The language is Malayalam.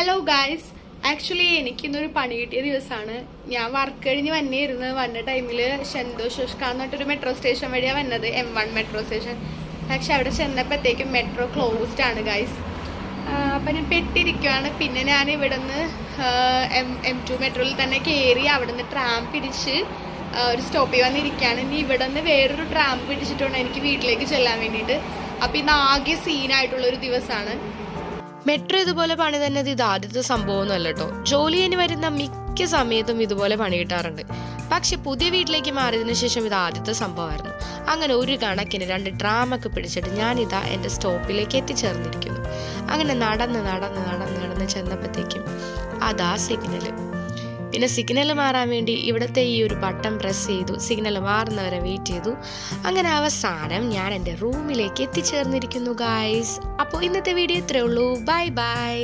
ഹലോ ഗായ്സ്, ആക്ച്വലി എനിക്കിന്നൊരു പണി കിട്ടിയ ദിവസമാണ്. ഞാൻ വർക്ക് കഴിഞ്ഞ് വന്ന ടൈമിൽ സന്തോഷ് എന്നിട്ടൊരു മെട്രോ സ്റ്റേഷൻ വഴിയാണ് വന്നത്, M1 മെട്രോ സ്റ്റേഷൻ. പക്ഷെ അവിടെ ചെന്നപ്പോഴത്തേക്കും മെട്രോ ക്ലോസ്ഡ് ആണ് ഗായ്സ്. അപ്പം ഞാൻ പെട്ടിരിക്കുകയാണ്. പിന്നെ ഞാൻ ഇവിടെ നിന്ന് M2 മെട്രോയിൽ തന്നെ കയറി അവിടെ നിന്ന് ട്രാം പിടിച്ച് ഒരു സ്റ്റോപ്പിൽ വന്നിരിക്കുകയാണ്. ഇനി ഇവിടെ നിന്ന് വേറൊരു ട്രാം പിടിച്ചിട്ടുണ്ട് എനിക്ക് വീട്ടിലേക്ക് ചെല്ലാൻ വേണ്ടിയിട്ട്. അപ്പം ഇന്ന് ആകെ സീനായിട്ടുള്ളൊരു ദിവസമാണ്. മെട്രോ ഇതുപോലെ പണി തന്നെ ഇത് ആദ്യത്തെ സംഭവമൊന്നുമല്ല കേട്ടോ. ജോലി കഴിഞ്ഞ് വരുന്ന മിക്ക സമയത്തും ഇതുപോലെ പണി കിട്ടാറുണ്ട്. പക്ഷെ പുതിയ വീട്ടിലേക്ക് മാറിയതിനു ശേഷം ഇത് ആദ്യത്തെ സംഭവമായിരുന്നു. അങ്ങനെ ഒരു കണക്കിന് 2 ട്രാമൊക്കെ പിടിച്ചിട്ട് ഞാനിതാ എൻ്റെ സ്റ്റോപ്പിലേക്ക് എത്തിച്ചേർന്നിരിക്കുന്നു. അങ്ങനെ നടന്ന് ചെന്നപ്പോഴത്തേക്കും അതാ സിഗ്നൽ. പിന്നെ സിഗ്നൽ മാറാൻ വേണ്ടി ഇവിടുത്തെ ഈ ഒരു ബട്ടൺ പ്രസ് ചെയ്തു. സിഗ്നൽ മാറുന്നവരെ വെയിറ്റ് ചെയ്തു. അങ്ങനെ അവസാനം ഞാൻ എൻ്റെ റൂമിലേക്ക് എത്തിച്ചേർന്നിരിക്കുന്നു ഗായ്സ്. അപ്പോൾ ഇന്നത്തെ വീഡിയോ ഇത്രയേ ഉള്ളൂ. Bye bye.